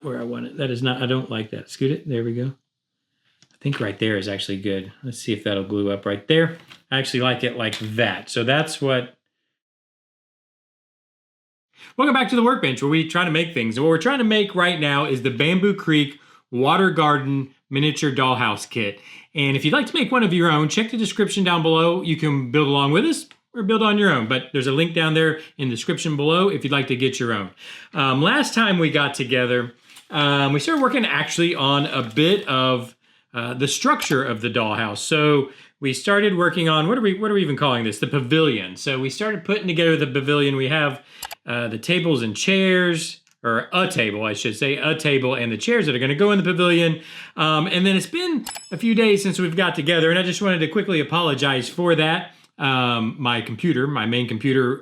where I want it. That is not, I don't like that. Scoot it. There we go. I think right there is actually good. Let's see if that'll glue up right there. I actually like it like that. So that's what. Welcome back to the workbench where we try to make things. And what we're trying to make right now is the Bamboo Creek Water Garden Miniature Dollhouse Kit. And if you'd like to make one of your own, check the description down below. You can build along with us or build on your own, but there's a link down there in the description below if you'd like to get your own. Last time we got together, we started working actually on a bit of the structure of the dollhouse. So we started working on, what are we even calling this? The pavilion. So we started putting together the pavilion. We have the tables and chairs, or a table, I should say, a table and the chairs that are going to go in the pavilion. And then it's been a few days since we've got together, and I just wanted to quickly apologize for that. My main computer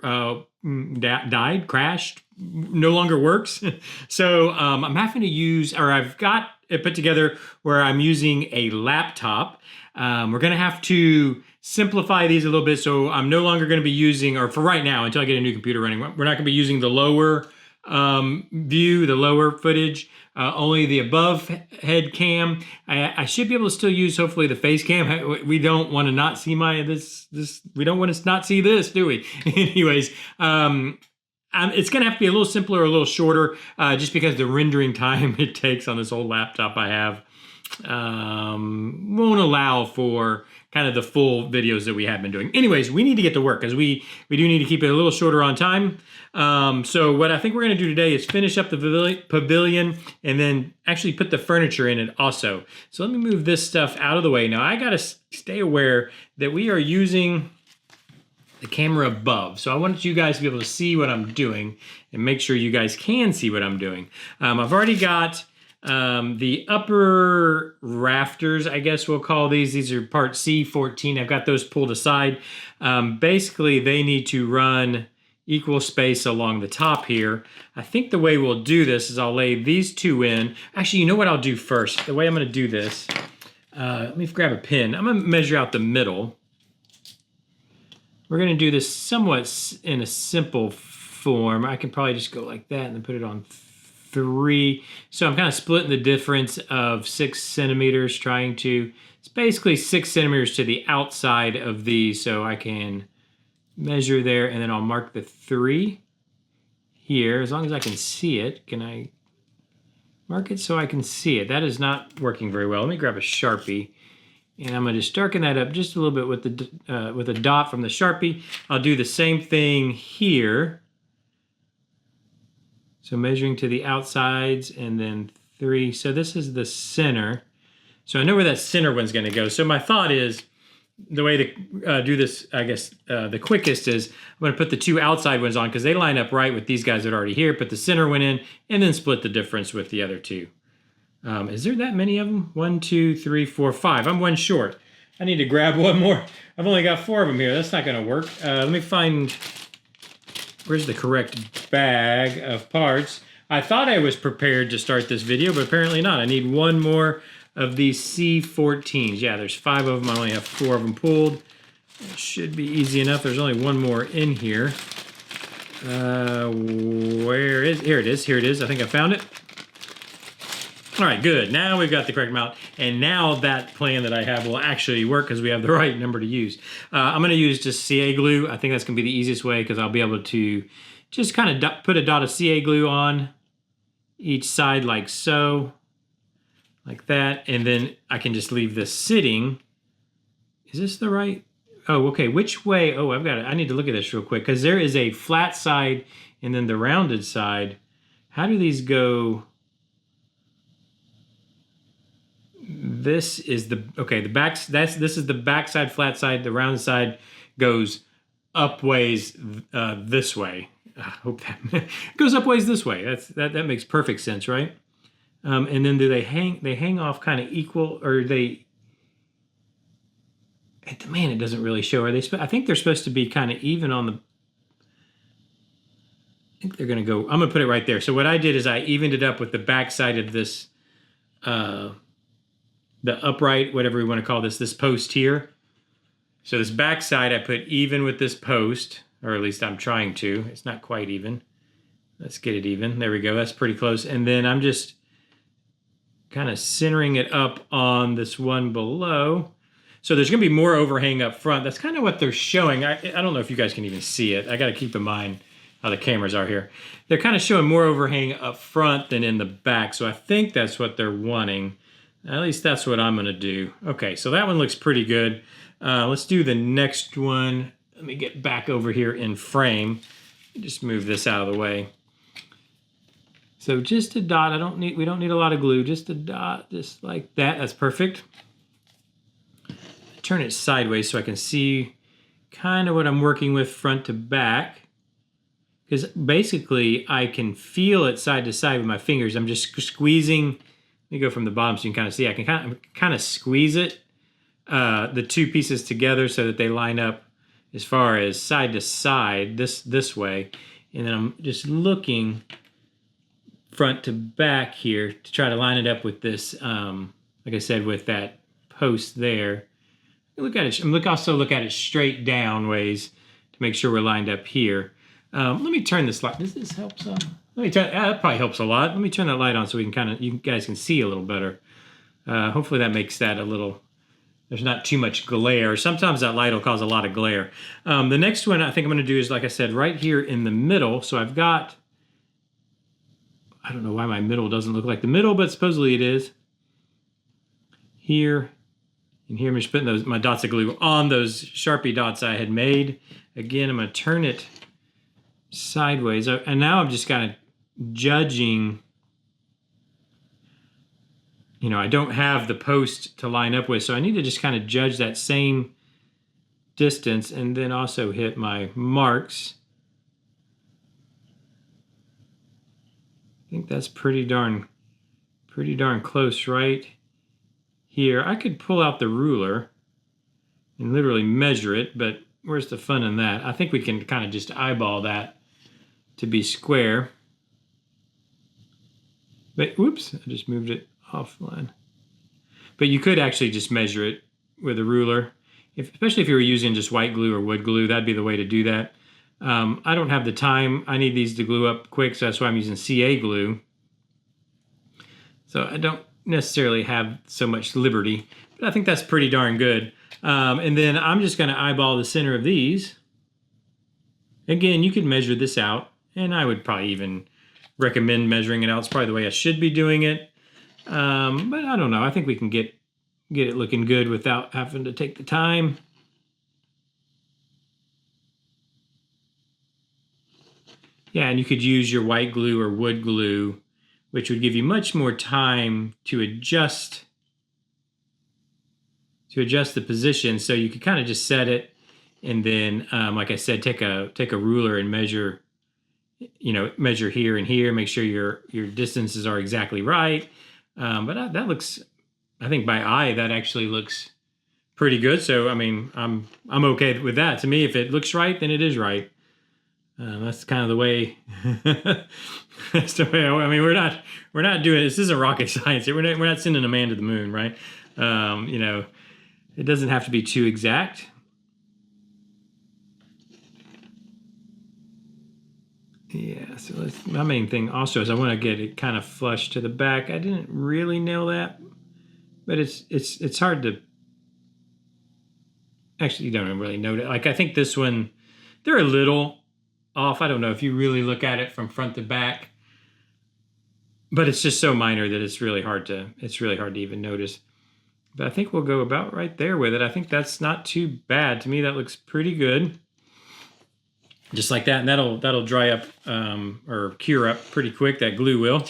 died, crashed, no longer works. So I'm having to use, or I've got it put together where I'm using a laptop. We're going to have to simplify these a little bit. So I'm no longer going to be using, or for right now, until I get a new computer running, we're not going to be using the lower view, the lower footage, only the above head cam. I should be able to still use hopefully the face cam. We don't want to not see we don't want to not see this, do we? Anyways, it's going to have to be a little simpler, a little shorter, just because the rendering time it takes on this old laptop I have won't allow for kind of the full videos that we have been doing. Anyways, we need to get to work because we do need to keep it a little shorter on time. So what I think we're going to do today is finish up the pavilion and then actually put the furniture in it also. So let me move this stuff out of the way. Now I got to stay aware that we are using the camera above. So I want you guys to be able to see what I'm doing and make sure you guys can see what I'm doing. I've already got the upper rafters, I guess we'll call these. These are part C14. I've got those pulled aside. Basically, they need to run equal space along the top here. I think the way we'll do this is I'll lay these two in. Actually, you know what I'll do first? The way I'm going to do this, let me grab a pin. I'm going to measure out the middle. We're going to do this somewhat in a simple form. I can probably just go like that and then put it on 3. So I'm kind of splitting the difference of 6 centimeters, it's basically 6 centimeters to the outside of these. So I can measure there and then I'll mark the 3 here. As long as I can see it, can I mark it so I can see it? That is not working very well. Let me grab a Sharpie. And I'm going to just darken that up just a little bit with a dot from the Sharpie. I'll do the same thing here. So measuring to the outsides and then 3. So this is the center. So I know where that center one's going to go. So my thought is, the way to do this, I guess, the quickest is I'm going to put the 2 outside ones on because they line up right with these guys that are already here. Put the center one in and then split the difference with the other 2. Is there that many of them? 1, 2, 3, 4, 5. I'm 1 short. I need to grab one more. I've only got 4 of them here. That's not going to work. Let me find, where's the correct bag of parts? I thought I was prepared to start this video, but apparently not. I need 1 more of these C14s. Yeah, there's 5 of them. I only have 4 of them pulled. It should be easy enough. There's only 1 more in here. Where is, here it is. Here it is. I think I found it. All right, good. Now we've got the correct amount, and now that plan that I have will actually work because we have the right number to use. I'm going to use just CA glue. I think that's going to be the easiest way because I'll be able to just kind of put a dot of CA glue on each side like so, like that, and then I can just leave this sitting. Is this the right? Oh, okay. Which way? Oh, I've got it. I need to look at this real quick because there is a flat side and then the rounded side. How do these go? This is the, okay, the back, this is the back side, flat side. The round side goes up ways this way. I hope that goes up ways this way. That makes perfect sense, right? And then do they hang off kind of equal, or they, man, it doesn't really show. Are they, I think they're supposed to be kind of even on the, I think they're going to go, I'm going to put it right there. So what I did is I evened it up with the back side of this, the upright, whatever we want to call this post here. So this back side I put even with this post, or at least I'm trying to. It's not quite even. Let's get it even. There we go. That's pretty close. And then I'm just kind of centering it up on this one below. So there's going to be more overhang up front. That's kind of what they're showing. I don't know if you guys can even see it. I got to keep in mind how the cameras are here. They're kind of showing more overhang up front than in the back. So I think that's what they're wanting. At least that's what I'm going to do. Okay, so that one looks pretty good. Let's do the next one. Let me get back over here in frame. Just move this out of the way. So just a dot. We don't need a lot of glue. Just a dot, just like that. That's perfect. Turn it sideways so I can see kind of what I'm working with front to back. Because basically I can feel it side to side with my fingers. I'm just squeezing. Let me go from the bottom so you can kind of see. I can kind of squeeze it, the two pieces together so that they line up as far as side to side this way. And then I'm just looking front to back here to try to line it up with this, like I said, with that post there. Look at it. Also look at it straight down ways to make sure we're lined up here. Let me turn this light. Does this help some? Let me turn. That probably helps a lot. Let me turn that light on so we can you guys can see a little better. Hopefully that makes that a little. There's not too much glare. Sometimes that light will cause a lot of glare. The next one I think I'm going to do is, like I said, right here in the middle. So I've got. I don't know why my middle doesn't look like the middle, but supposedly it is. Here. And here I'm just putting my dots of glue on those Sharpie dots I had made. Again, I'm going to turn it sideways. And now I'm just kind of judging. You know, I don't have the post to line up with, so I need to just kind of judge that same distance and then also hit my marks. I think that's pretty darn close right here. I could pull out the ruler and literally measure it, but where's the fun in that? I think we can kind of just eyeball that to be square. But whoops, I just moved it offline. But you could actually just measure it with a ruler, especially if you were using just white glue or wood glue. That'd be the way to do that. I don't have the time. I need these to glue up quick, so that's why I'm using CA glue. So I don't necessarily have so much liberty, but I think that's pretty darn good. And then I'm just going to eyeball the center of these. Again, you could measure this out, and I would probably even recommend measuring it out. It's probably the way I should be doing it. But I don't know. I think we can get it looking good without having to take the time. Yeah, and you could use your white glue or wood glue, which would give you much more time to adjust the position. So you could kind of just set it, and then, like I said, take a ruler and measure. Measure here and here. Make sure your distances are exactly right. But that looks, I think by eye that actually looks pretty good. So I mean, I'm okay with that. To me, if it looks right, then it is right. That's kind of the way. That's the way. I mean, we're not doing this. Isn't rocket science. We're not sending a man to the moon, right? It doesn't have to be too exact. Yeah. So my main thing also is I want to get it kind of flush to the back. I didn't really nail that, but it's hard to. Actually, you don't really note it. Like I think this one, they're a little off. I don't know if you really look at it from front to back, but it's just so minor that it's really hard to even notice. But I think we'll go about right there with it. I think that's not too bad. To me, that looks pretty good. Just like that, and that'll dry up or cure up pretty quick. That glue will,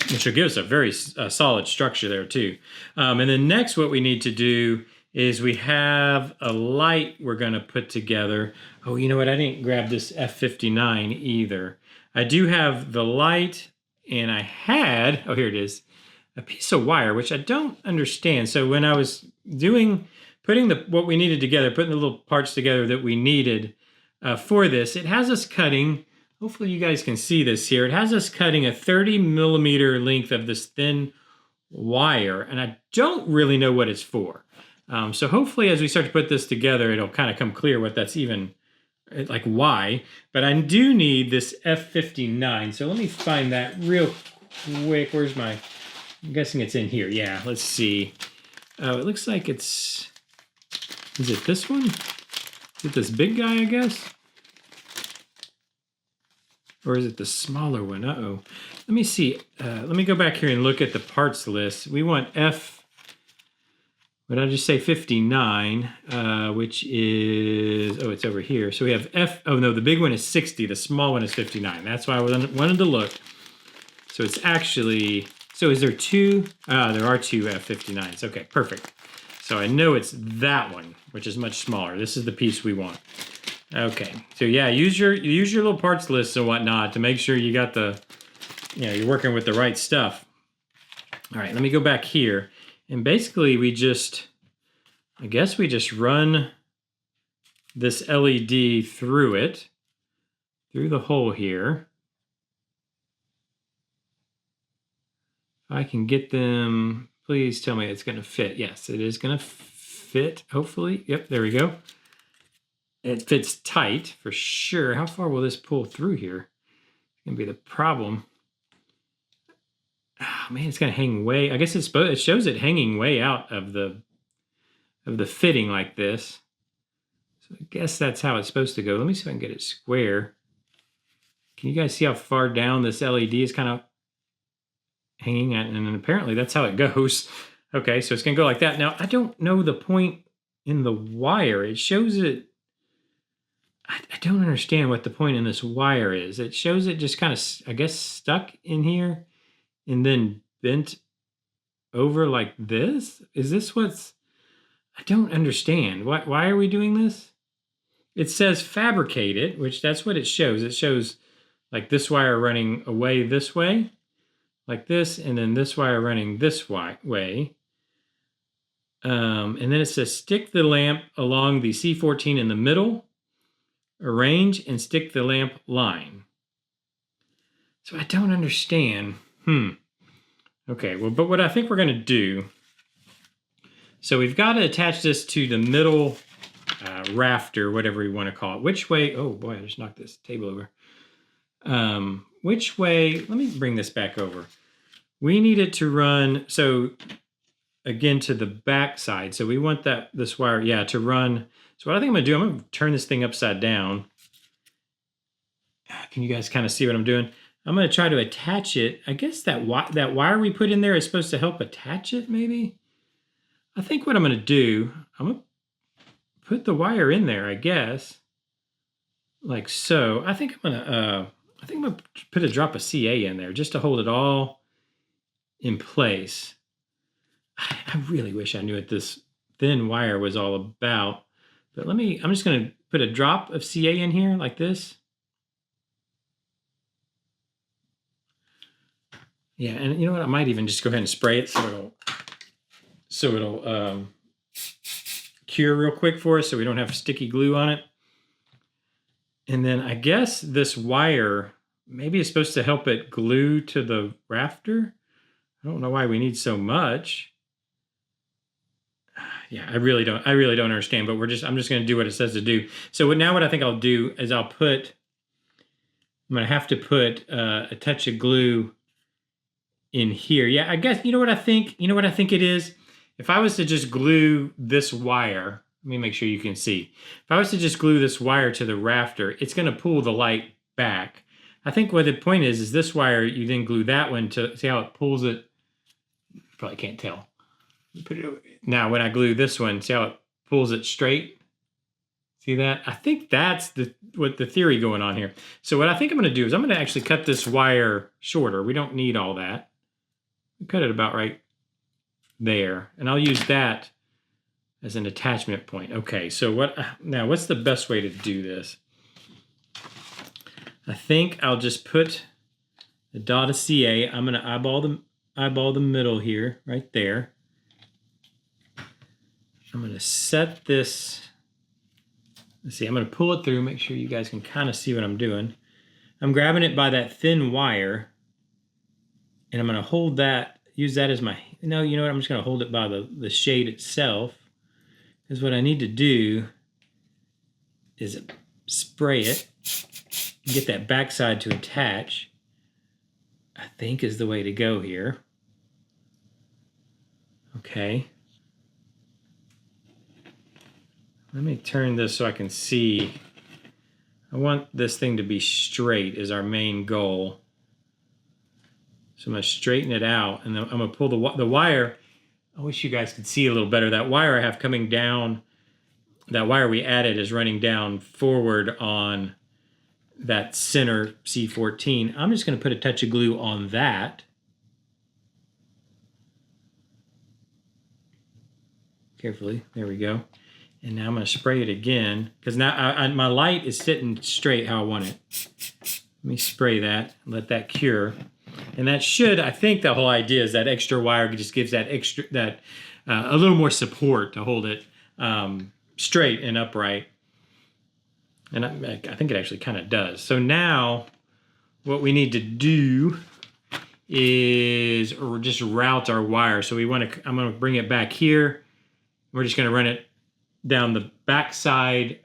which will give us a very solid structure there too. And then next, what we need to do is we have a light we're going to put together. Oh, you know what? I didn't grab this F59 either. I do have the light, and I had, oh, here it is, a piece of wire, which I don't understand. So when I was putting what we needed together, putting the little parts together that we needed for this, it has us cutting, hopefully you guys can see this here, it has us cutting a 30 millimeter length of this thin wire, and I don't really know what it's for. So hopefully as we start to put this together, it'll kind of come clear what that's even, like why. But I do need this F59. So let me find that real quick. Where's my I'm guessing it's in here. Yeah, let's see. Oh, it looks like it's... Is it this one? Is it this big guy, I guess? Or is it the smaller one? Uh-oh. Let me see. Let me go back here and look at the parts list. We want F... What did I just say? 59, which is... Oh, it's over here. So we have F... Oh, no, the big one is 60. The small one is 59. That's why I wanted to look. So it's actually... So is there two? There are two F59s. Okay, perfect. So I know it's that one, which is much smaller. This is the piece we want. Okay, so yeah, use your little parts lists and whatnot to make sure you got the, you're working with the right stuff. All right, let me go back here. And basically I guess we just run this LED through it, through the hole here. If I can get them, please tell me it's gonna fit. Yes, it is gonna fit, hopefully. Yep, there we go. It fits tight for sure. How far will this pull through here? It's gonna be the problem. Oh man, it's gonna hang way. I guess it shows it hanging way out of the fitting like this. So I guess that's how it's supposed to go. Let me see if I can get it square. Can you guys see how far down this LED is kind of hanging at? And apparently that's how it goes. Okay, so it's gonna go like that. Now I don't know the point in the wire. It shows it. I don't understand what the point in this wire is. It shows it just kind of, I guess, stuck in here and then bent over like this. Is this what's... I don't understand. Why are we doing this? It says fabricate it, which that's what it shows. It shows like this wire running away this way, like this, and then this wire running this way. And then it says stick the lamp along the C14 in the middle, arrange and stick the lamp line. So I don't understand. Okay, well, but what I think we're going to do, so we've got to attach this to the middle rafter, whatever you want to call it. Which way? Oh boy, I just knocked this table over. Which way? Let me bring this back over. We need it to run, so again, to the back side. So we want this wire, to run. So what I think I'm gonna do, I'm gonna turn this thing upside down. Can you guys kind of see what I'm doing? I'm gonna try to attach it. I guess that wire we put in there is supposed to help attach it, maybe? I think what I'm gonna do, I'm gonna put the wire in there, I guess. Like so. I think I'm gonna put a drop of CA in there just to hold it all in place. I really wish I knew what this thin wire was all about. But I'm just going to put a drop of CA in here like this. Yeah, and you know what? I might even just go ahead and spray it so it'll cure real quick for us so we don't have sticky glue on it. And then I guess this wire maybe is supposed to help it glue to the rafter. I don't know why we need so much. Yeah, I really don't understand, but I'm just going to do what it says to do. So what I think I'll do is I'm going to have to put a touch of glue in here. Yeah, I guess, you know what I think it is? If I was to just glue this wire, let me make sure you can see. If I was to just glue this wire to the rafter, it's going to pull the light back. I think what the point is this wire, you then glue that one to see how it pulls it. You probably can't tell. Put it over. Now, when I glue this one, see how it pulls it straight? See that? I think that's what the theory going on here. So what I think I'm going to do is I'm going to actually cut this wire shorter. We don't need all that. Cut it about right there. And I'll use that as an attachment point. Okay, so what's the best way to do this? I think I'll just put a dot of CA. I'm going to eyeball the middle here, right there. I'm going to set this, let's see, I'm going to pull it through, make sure you guys can kind of see what I'm doing. I'm grabbing it by that thin wire, and I'm going to hold that, use that as my, no, you know what, I'm just going to hold it by the shade itself, because what I need to do is spray it, and get that backside to attach, I think is the way to go here. Okay. Let me turn this so I can see. I want this thing to be straight is our main goal. So I'm going to straighten it out, and then I'm going to pull the wire. I wish you guys could see a little better. That wire I have coming down, that wire we added is running down forward on that center C14. I'm just going to put a touch of glue on that. Carefully, there we go. And now I'm going to spray it again, because now my light is sitting straight how I want it. Let me spray that, let that cure. And that should, I think the whole idea is that extra wire just gives that a little more support to hold it straight and upright. And I think it actually kind of does. So now what we need to do is just route our wire. So I'm going to bring it back here. We're just going to run it down the back side.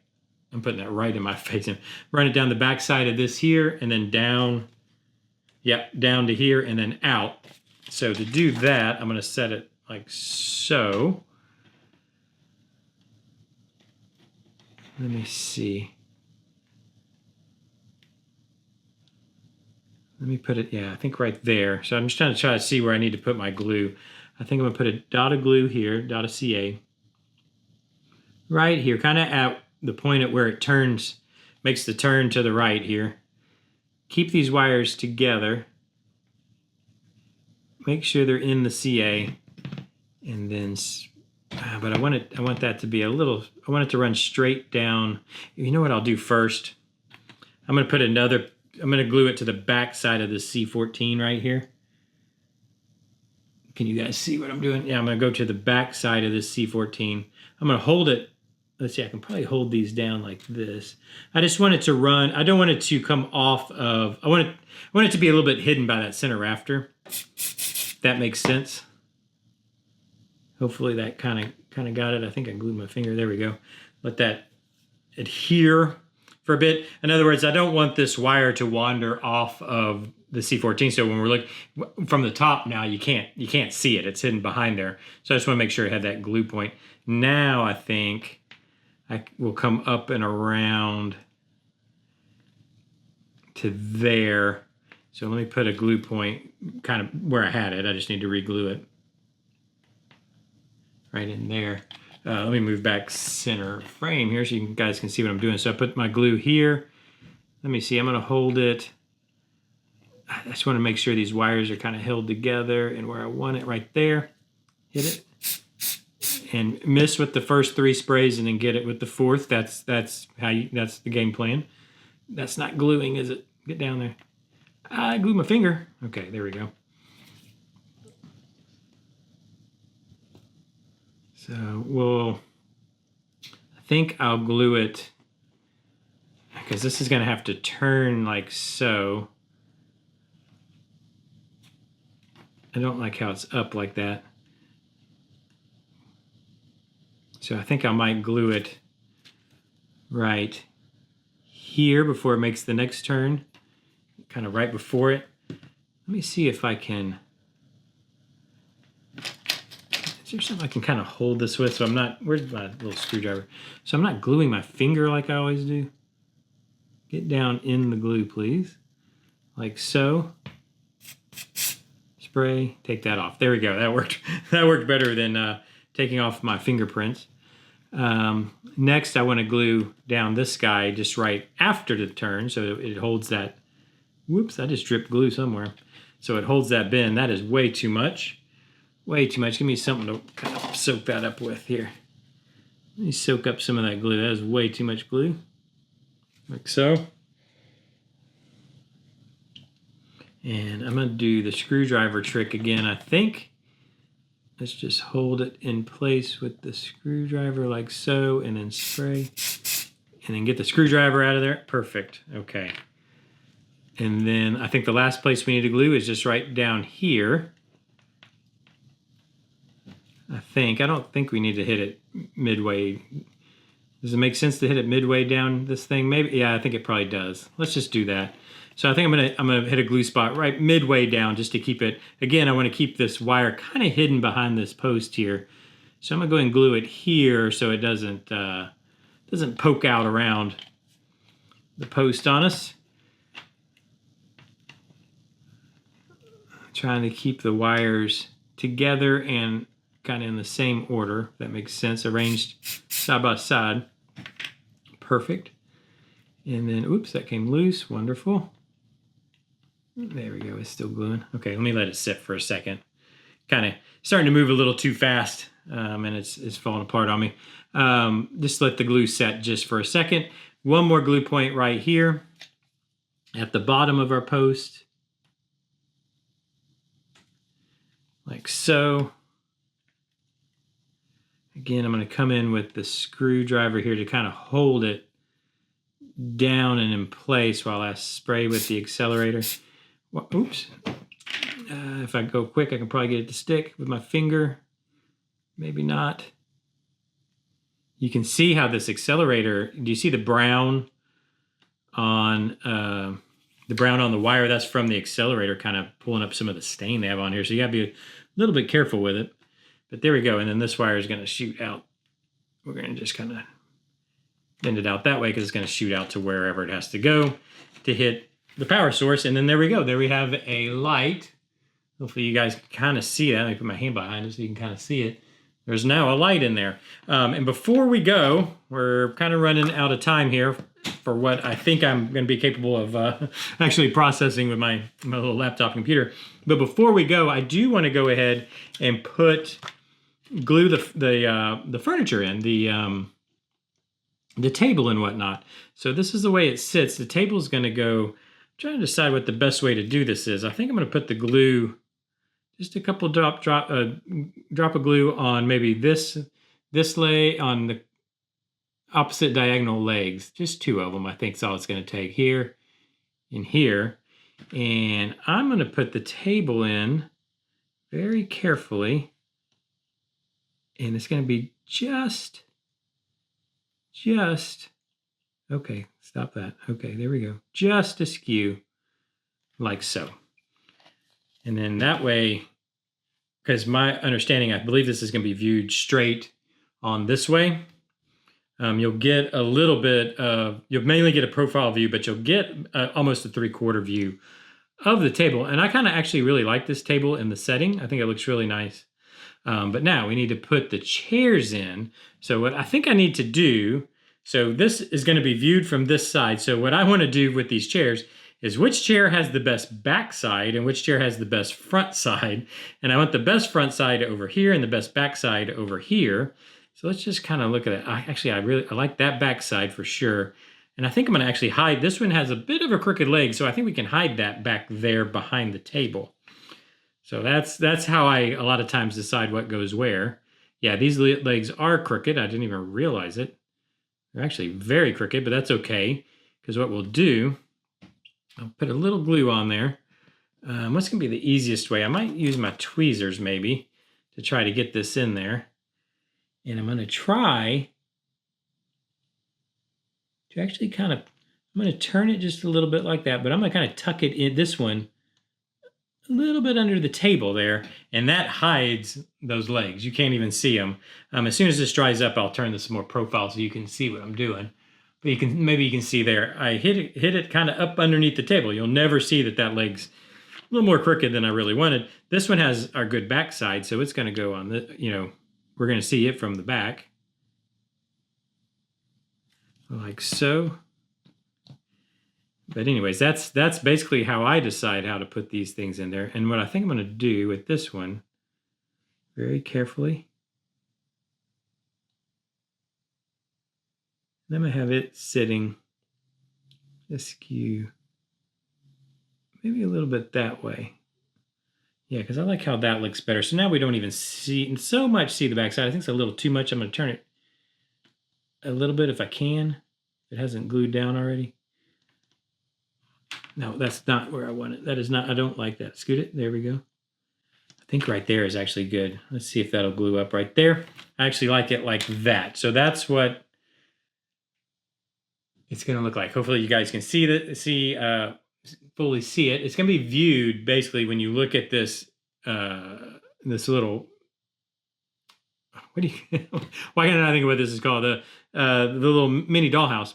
I'm putting that right in my face. Run it down the back side of this here, and then down, down to here, and then out. So to do that, I'm going to set it like so. Let me see. Let me put it, I think right there. So I'm just trying to see where I need to put my glue. I think I'm going to put a dot of glue here, dot of CA. Right here, kind of at the point at where it turns, makes the turn to the right here. Keep these wires together. Make sure they're in the CA, and then, but I want that to be a little, I want it to run straight down. You know what I'll do first? I'm going to glue it to the back side of the C14 right here. Can you guys see what I'm doing? Yeah, I'm going to go to the back side of this C14. I'm going to hold it. Let's see, I can probably hold these down like this. I just want it to run. I don't want it to come off of, I want it to be a little bit hidden by that center rafter. That makes sense. Hopefully that kind of got it. I think I glued my finger. There we go. Let that adhere for a bit. In other words, I don't want this wire to wander off of the C14. So when we're looking from the top now, you can't see it. It's hidden behind there. So I just want to make sure I had that glue point. Now I think I will come up and around to there. So let me put a glue point kind of where I had it. I just need to re-glue it right in there. Let me move back center frame here so you guys can see what I'm doing. So I put my glue here. Let me see, I'm gonna hold it. I just wanna make sure these wires are kind of held together and where I want it right there. Hit it. And miss with the first 3 sprays and then get it with the 4th. That's the game plan. That's not gluing, is it? Get down there. I glued my finger. Okay, there we go. So I think I'll glue it because this is gonna have to turn like so. I don't like how it's up like that. So I think I might glue it right here before it makes the next turn, kind of right before it. Let me see if I can, is there something I can kind of hold this with so I'm not, where's my little screwdriver? So I'm not gluing my finger like I always do. Get down in the glue, please. Like so. Spray, take that off. There we go, that worked. That worked better than taking off my fingerprints. Next, I want to glue down this guy just right after the turn so it holds that. Whoops, I just dripped glue somewhere. So it holds that bend. That is way too much. Way too much. Give me something to kind of soak that up with here. Let me soak up some of that glue. That is way too much glue. Like so. And I'm going to do the screwdriver trick again, I think. Let's just hold it in place with the screwdriver like so, and then spray, and then get the screwdriver out of there. Perfect, okay. And then I think the last place we need to glue is just right down here. I don't think we need to hit it midway. Does it make sense to hit it midway down this thing? Maybe, yeah, I think it probably does. Let's just do that. So I think I'm gonna hit a glue spot right midway down just to keep it. Again, I want to keep this wire kind of hidden behind this post here. So I'm gonna go ahead and glue it here so it doesn't poke out around the post on us. Trying to keep the wires together and kind of in the same order, if that makes sense, arranged side by side. Perfect. And then, oops, that came loose. Wonderful. There we go. It's still gluing. Okay, let me let it sit for a second. Kind of starting to move a little too fast, and it's falling apart on me. Just let the glue set just for a second. One more glue point right here at the bottom of our post. Like so. Again, I'm going to come in with the screwdriver here to kind of hold it down and in place while I spray with the accelerator. Well, oops. If I go quick, I can probably get it to stick with my finger. Maybe not. You can see how this accelerator, do you see the brown on the wire? That's from the accelerator kind of pulling up some of the stain they have on here. So you got to be a little bit careful with it. But there we go. And then this wire is going to shoot out. We're going to just kind of bend it out that way because it's going to shoot out to wherever it has to go to hit the power source. And then there we go. There we have a light. Hopefully you guys can kind of see that. Let me put my hand behind it so you can kind of see it. There's now a light in there. And before we go, we're kind of running out of time here for what I think I'm going to be capable of actually processing with my little laptop computer. But before we go, I do want to go ahead and glue the furniture in, the table and whatnot. So this is the way it sits. The table is going to go. I'm trying to decide what the best way to do this is. I think I'm going to put the glue, just a couple drop of glue on maybe this leg on the opposite diagonal legs. Just 2 of them, I think, is all it's going to take, here and here. And I'm going to put the table in very carefully. And it's going to be just, okay, stop that. Okay, there we go. Just askew, like so. And then that way, because my understanding, I believe this is going to be viewed straight on this way. You'll get a little bit of, you'll mainly get a profile view, but you'll get almost a 3/4 view of the table. And I kind of actually really like this table in the setting. I think it looks really nice. But now we need to put the chairs in. So what I think I need to do, so this is going to be viewed from this side. So what I want to do with these chairs is which chair has the best back side and which chair has the best front side. And I want the best front side over here and the best back side over here. So let's just kind of look at it. I like that back side for sure. And I think I'm going to actually hide. This one has a bit of a crooked leg, so I think we can hide that back there behind the table. So that's how I a lot of times decide what goes where. Yeah, these legs are crooked. I didn't even realize it. They're actually very crooked, but that's okay. Because what we'll do, I'll put a little glue on there. What's going to be the easiest way? I might use my tweezers maybe to try to get this in there. And I'm going to try to actually I'm going to turn it just a little bit like that, but I'm going to kind of tuck it in, this one, a little bit under the table there, and that hides those legs. You can't even see them. As soon as this dries up, I'll turn this more profile so you can see what I'm doing. But maybe you can see there, I hit it kind of up underneath the table. You'll never see that leg's a little more crooked than I really wanted. This one has our good back side, so it's going to go on the, we're going to see it from the back. Like so. But anyways, that's basically how I decide how to put these things in there. And what I think I'm going to do with this one, very carefully, I'm going to have it sitting askew, maybe a little bit that way. Yeah, because I like how that looks better. So now we don't even see the backside. I think it's a little too much. I'm going to turn it a little bit if I can. If it hasn't glued down already. No, that's not where I want it. That is not, I don't like that. Scoot it. There we go. I think right there is actually good. Let's see if that'll glue up right there. I actually like it like that. So that's what it's going to look like. Hopefully you guys can see fully see it. It's going to be viewed basically when you look at this this little, what do you why can't I think of what this is called, the little mini dollhouse.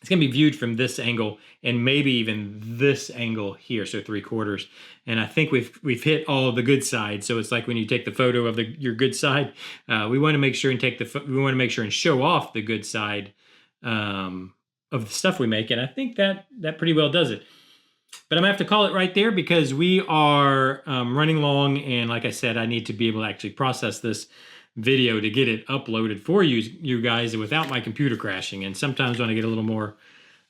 It's going to be viewed from this angle and maybe even this angle here, so 3/4. And I think we've hit all the good sides. So it's like when you take the photo of your good side, we want to make sure and we want to make sure and show off the good side of the stuff we make. And I think that pretty well does it. But I'm gonna have to call it right there because we are running long, and like I said, I need to be able to actually process this video to get it uploaded for you guys without my computer crashing. And sometimes when I get a little more,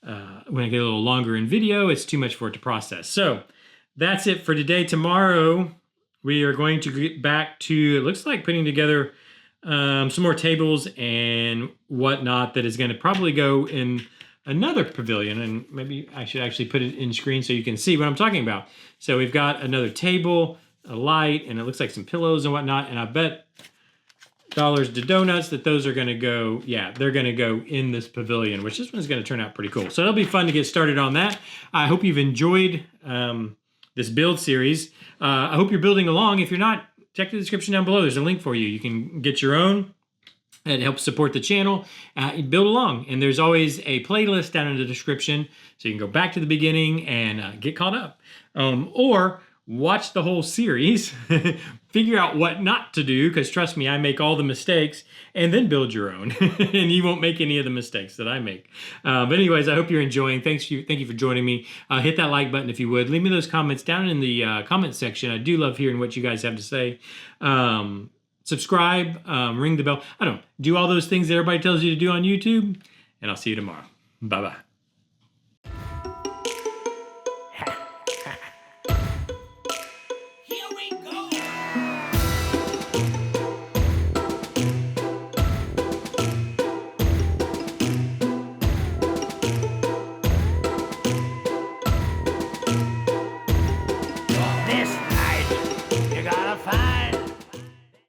when I get a little longer in video, it's too much for it to process. So that's it for today. Tomorrow we are going to get back to, it looks like, putting together some more tables and whatnot that is going to probably go in another pavilion, and maybe I should actually put it in screen so you can see what I'm talking about. So we've got another table, a light, and it looks like some pillows and whatnot, and I bet dollars to donuts that those are going to go, yeah, they're going to go in this pavilion, which this one's going to turn out pretty cool. So it'll be fun to get started on that. I hope you've enjoyed this build series. I hope you're building along. If you're not, check the description down below. There's a link for you. You can get your own. It helps support the channel. Build along. And there's always a playlist down in the description, so you can go back to the beginning and get caught up. Or watch the whole series, figure out what not to do, because trust me, I make all the mistakes, and then build your own. And you won't make any of the mistakes that I make. But anyways, I hope you're enjoying. Thank you for joining me. Hit that like button if you would. Leave me those comments down in the comment section. I do love hearing what you guys have to say. Subscribe, ring the bell. I don't know, do all those things that everybody tells you to do on YouTube, and I'll see you tomorrow. Bye-bye.